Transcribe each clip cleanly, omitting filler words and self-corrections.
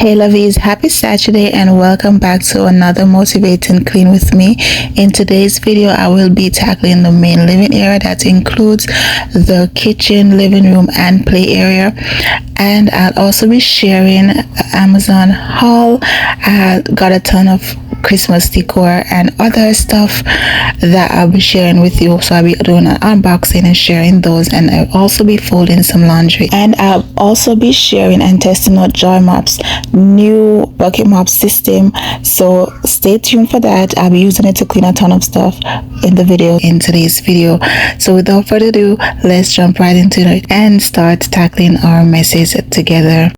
Hey lovies, happy Saturday and welcome back to another motivating clean with me. In today's video, I will be tackling the main living area that includes the kitchen, living room and play area. And I'll also be sharing Amazon haul. I got a ton of Christmas decor and other stuff that I'll be sharing with you. So I'll be doing an unboxing and sharing those, and I'll also be folding some laundry, and I'll also be sharing and testing out Joy Mop's new bucket mop system. So stay tuned for that. I'll be using it to clean a ton of stuff in today's video. So without further ado, let's jump right into it and start tackling our messes together.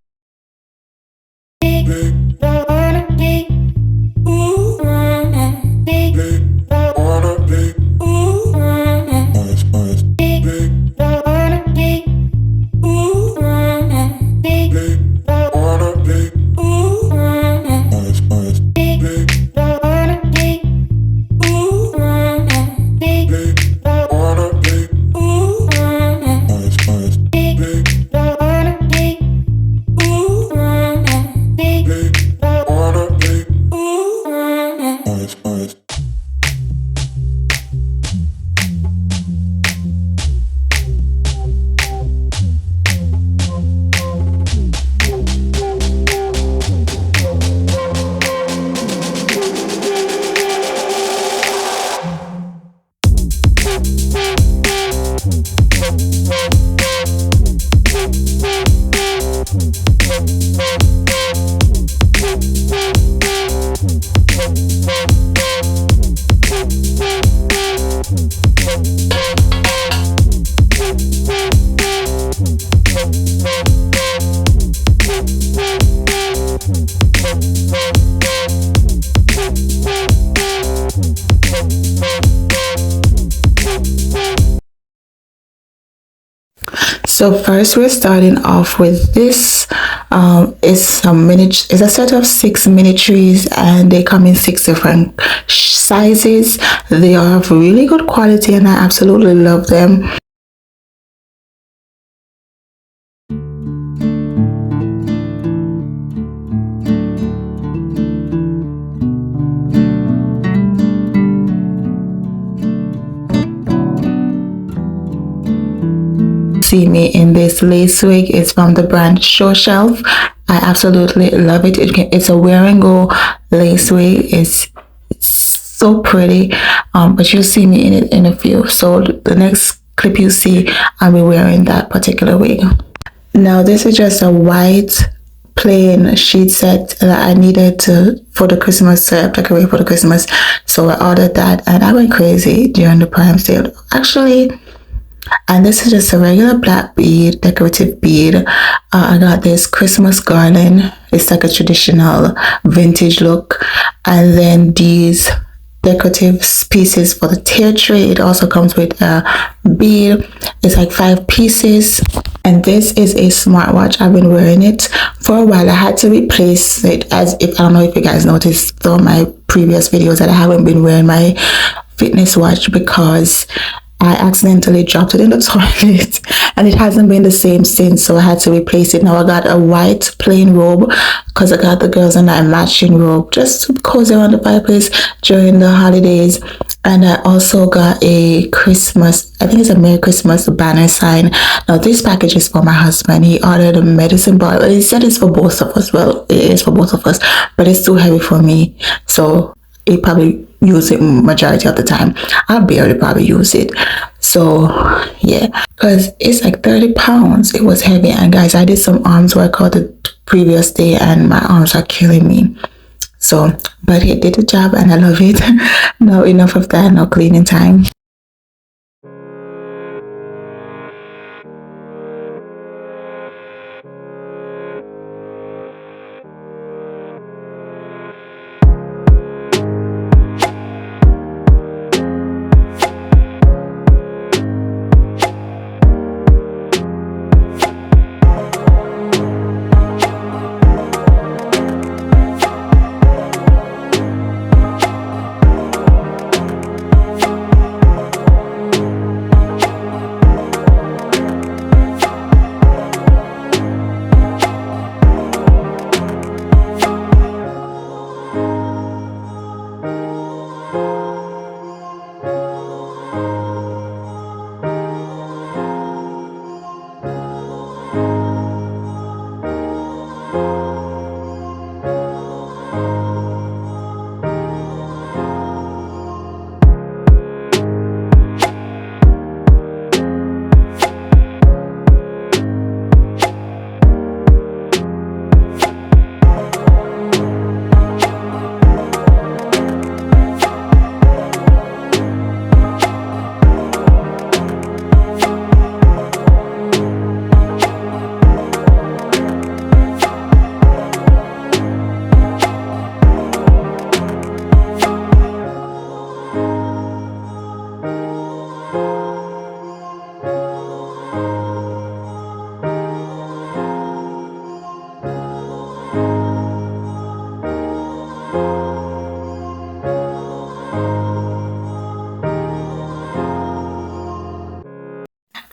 So first we're starting off with this. It's a set of 6 mini trees, and they come in 6 different sizes. They are of really good quality and I absolutely love them. See me in this lace wig. It's from the brand Show Shelf. I absolutely love it. It's a wear and go lace wig. It's so pretty, but you'll see me in it in a few. So the next clip you see, I'll be wearing that particular wig. Now this is just a white plain sheet set that I needed for the Christmas decorate for the Christmas. So I ordered that and I went crazy during the Prime sale actually. And this is just a regular black bead, decorative bead. I got this Christmas garland. It's like a traditional vintage look. And then these decorative pieces for the tear tray. It also comes with a bead. It's like 5 pieces. And this is a smartwatch. I've been wearing it for a while. I had to replace it, I don't know if you guys noticed from my previous videos that I haven't been wearing my fitness watch because I accidentally dropped it in the toilet and it hasn't been the same since, so I had to replace it. Now I got a white plain robe because I got the girls and I matching robe just to cozy around the fireplace during the holidays. And I also got a Christmas, I think it's a Merry Christmas banner sign. Now this package is for my husband. He ordered a medicine ball. He said it's for both of us. Well, it is for both of us, but it's too heavy for me, so he probably use it majority of the time. I'll barely probably use it. So yeah, because it's like 30 pounds. It was heavy. And guys, I did some arms workout the previous day and my arms are killing me. So but he did the job and I love it. Now enough of that. Now cleaning time.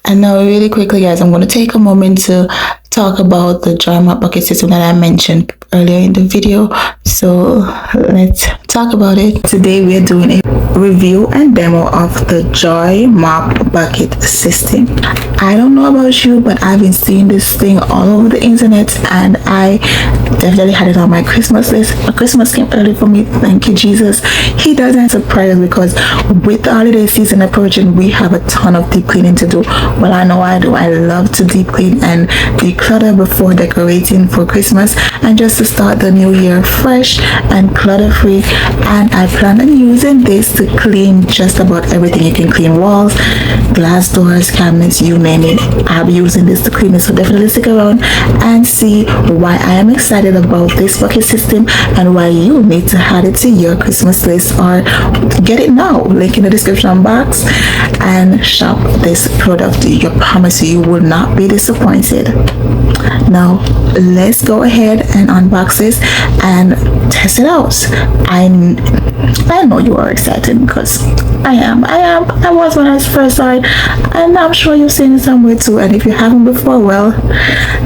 And now really quickly guys, I'm going to take a moment to talk about the dry mop bucket system that I mentioned earlier in the video. So let's talk about it. Today we are doing a review and demo of the Joy Mop Bucket System. I don't know about you, but I've been seeing this thing all over the internet, and I definitely had it on my Christmas list. Christmas came early for me, thank you Jesus. He does answer prayers, because with the holiday season approaching, we have a ton of deep cleaning to do. Well, I know I do. I love to deep clean and declutter before decorating for Christmas, and just to start the new year fresh and clutter free. And I plan on using this to clean just about everything. You can clean walls, glass doors, cabinets, you name it. I'll be using this to clean it, so definitely stick around and see why I am excited about this bucket system and why you need to add it to your Christmas list, or get it now. Link in the description box, and shop this product. I promise you will not be disappointed. Now let's go ahead and unbox this and test it out. I know you are excited, because I was when I first saw it, and I'm sure you've seen it somewhere too. And if you haven't before, well,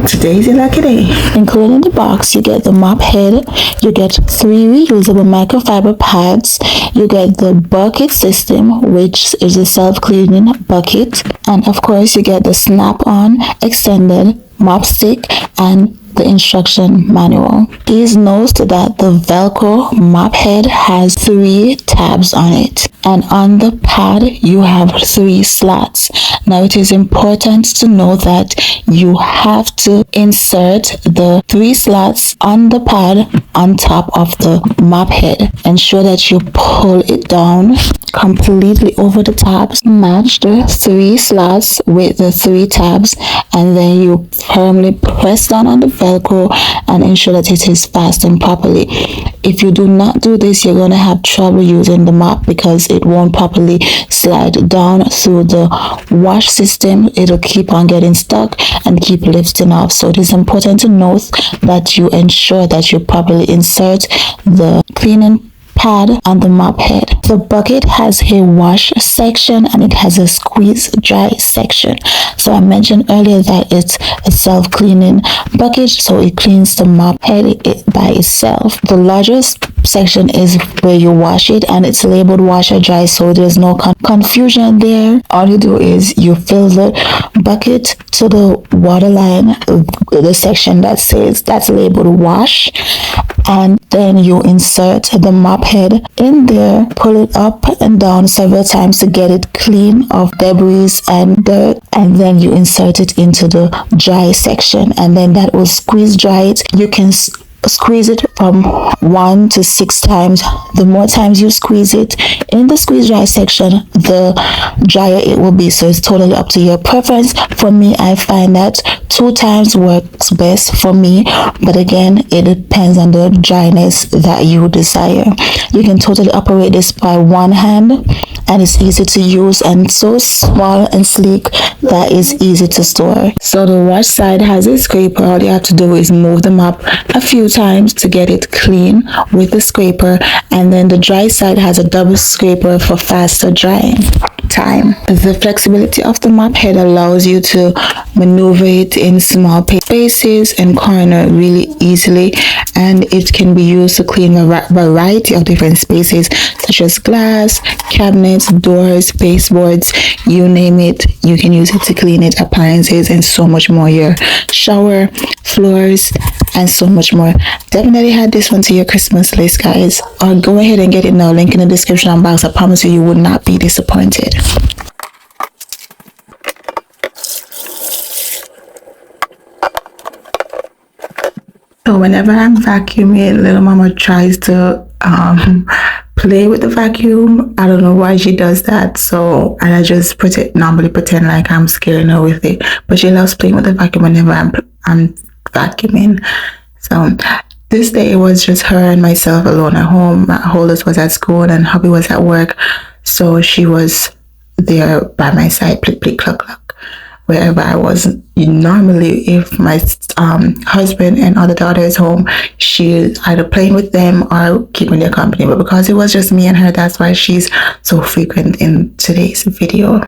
today's your lucky day. Included in the box, you get the mop head, you get 3 reusable microfiber pads, you get the bucket system, which is a self-cleaning bucket, and of course you get the snap-on extended mop stick and the instruction manual. Please note that the Velcro mop head has 3 tabs on it, and on the pad you have 3 slots. Now it is important to know that you have to insert the 3 slots on the pad on top of the mop head. Ensure that you pull it down completely over the tabs, match the 3 slots with the 3 tabs, and then you firmly press down on the Velcro and ensure that it is fastened properly. If you do not do this, you're going to have trouble using the mop, because it won't properly slide down through the wash system. It'll keep on getting stuck and keep lifting off. So it is important to note that you ensure that you properly insert the cleaning pad on the mop head. The bucket has a wash section and it has a squeeze dry section. So I mentioned earlier that it's a self-cleaning bucket, so it cleans the mop head by itself. The largest section is where you wash it, and it's labeled washer dry, so there's no confusion there. All you do is you fill the bucket to the water line, the section that says that's labeled wash, and then you insert the mop head in there, pull it up and down several times to get it clean of debris and dirt, and then you insert it into the dry section, and then that will squeeze dry it. You can squeeze it from 1 to 6 times. The more times you squeeze it in the squeeze dry section, the drier it will be. So it's totally up to your preference. For me, I find that 2 times works best for me, but again, it depends on the dryness that you desire. You can totally operate this by one hand, and it's easy to use and so small and sleek that is easy to store. So the wash side has a scraper. All you have to do is move the mop a few times to get it clean with the scraper, and then the dry side has a double scraper for faster drying time. The flexibility of the mop head allows you to maneuver it in small spaces and corner really easily, and it can be used to clean a variety of different spaces such as glass, cabinets, doors, baseboards, you name it. You can use it to clean it, appliances, and so much more. Your shower, floors, and so much more. Definitely add this one to your Christmas list, guys, or go ahead and get it now. Link in the description box. I promise you, you will not be disappointed. So whenever I'm vacuuming, little mama tries to play with the vacuum. I don't know why she does that. So, and I just normally pretend like I'm scaring her with it, but she loves playing with the vacuum whenever I'm vacuuming. So this day it was just her and myself alone at home. My oldest was at school and hubby was at work, so she was there by my side, click click cluck cluck, wherever I was. Normally, if my husband and other daughter is home, she's either playing with them or keeping their company. But because it was just me and her, that's why she's so frequent in today's video.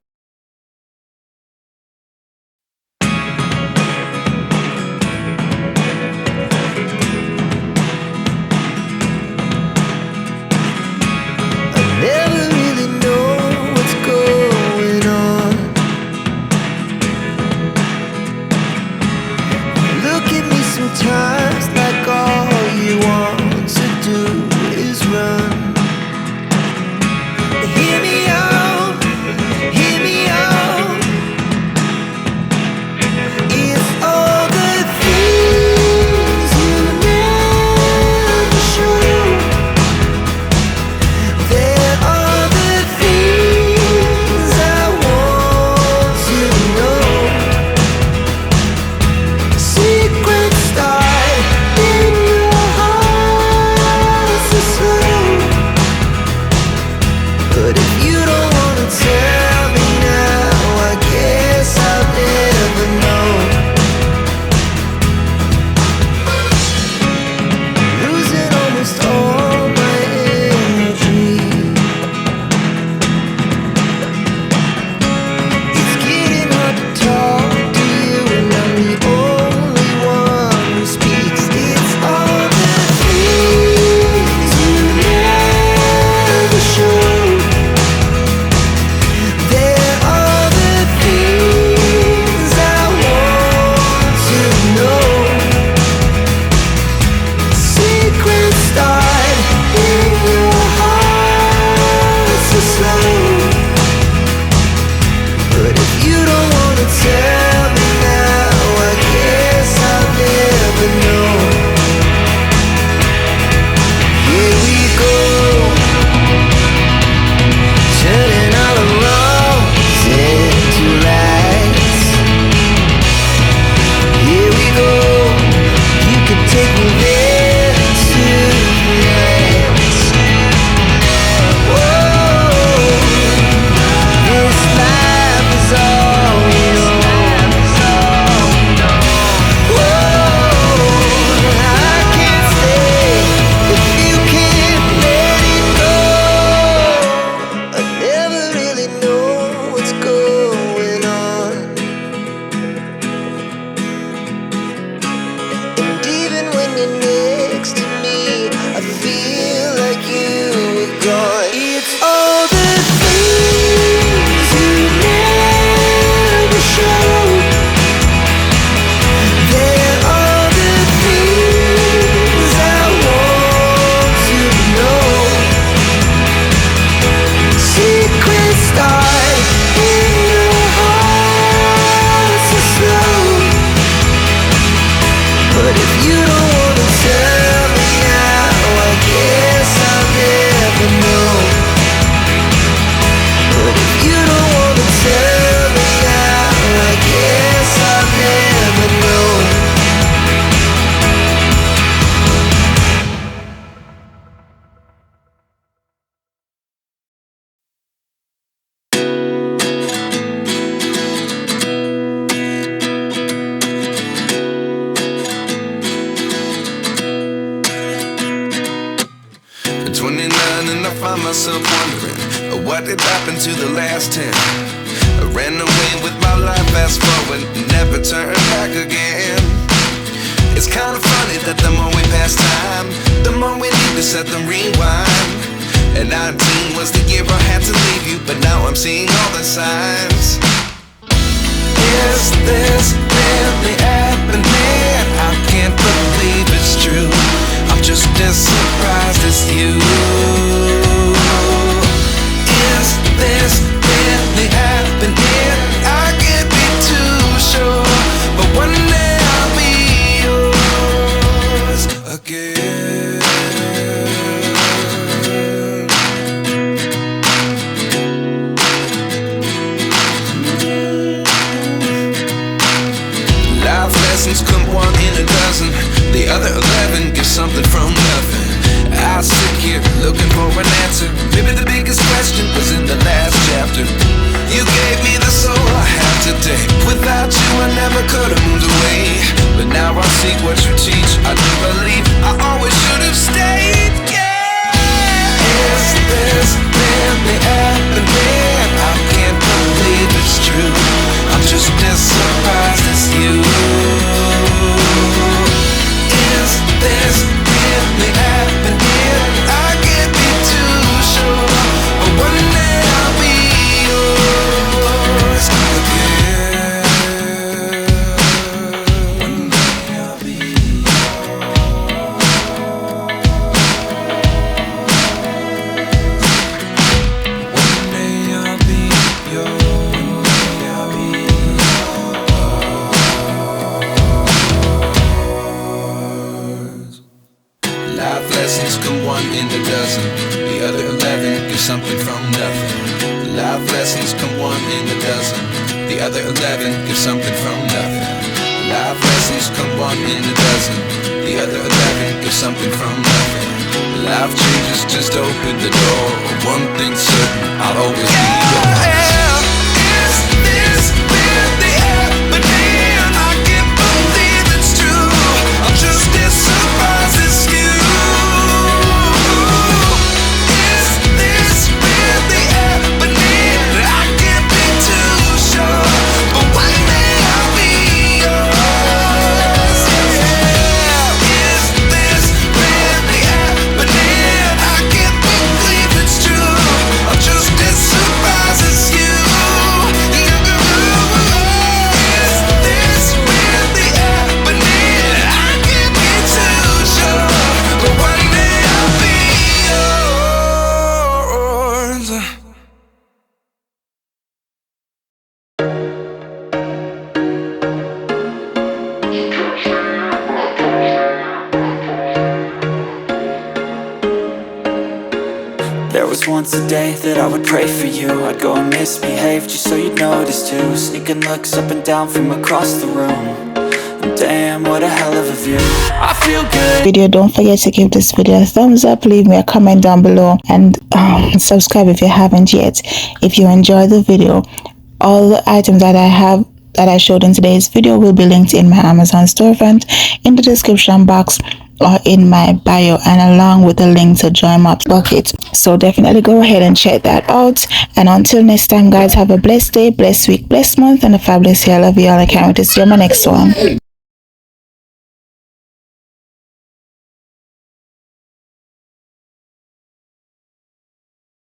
29 and I find myself wondering, what did happen to the last 10? I ran away with my life, fast forward, never turn back again. It's kind of funny that the more we pass time, the more we need to set them rewind. And 19 was the year I had to leave you, but now I'm seeing all the signs. Is this really happening? I can't believe it's true. I'm just as surprised as you. Is this really happening? I can't be too sure, but one day I'll be yours again. Life lessons come one in a dozen. The other 11 give something from nothing. I sit here looking for an answer. Maybe the biggest question was in the last chapter. You gave me the soul I have today. Without you I never could have moved away. But now I see what you teach. I do believe I always should have stayed. Yeah. Is this really happening? I can't believe it's true. I'm just as surprised as you. Is this really happening? I can't be too sure, but one day I'll be yours again. One day I'll be yours. One day I'll be yours. One day I'll be yours. Life lessons come one in a dozen. The other 11 give something from nothing. Life lessons come one in a dozen. The other 11 give something from nothing. Life lessons come one in a dozen. The other 11 give something from nothing. Life changes just open the door. One thing's certain, I'll always be yours. Is this really happening? I can't believe it's true. I'm just as surprised as you. Is this really happening? I can't be too sure, but one day I'll be yours. Yeah. Is this really happening? I can't believe it's true. I'm just as surprised as you. Is this really happening? I can't be too sure, but one day I'll be yours. There was once a day that I would pray for you. I'd go and misbehave just so you'd notice too. Sneaking looks up and down from across the room. And damn, what a hell of a view. I feel good. Video, don't forget to give this video a thumbs up, leave me a comment down below, and subscribe if you haven't yet. If you enjoyed the video, all the items that I showed in today's video will be linked in my Amazon storefront, in the description box, or in my bio, and along with the link to join my bucket. So definitely go ahead and check that out. And until next time, guys, have a blessed day, blessed week, blessed month, and a fabulous year. I love you all. I can't wait to see you on my next one.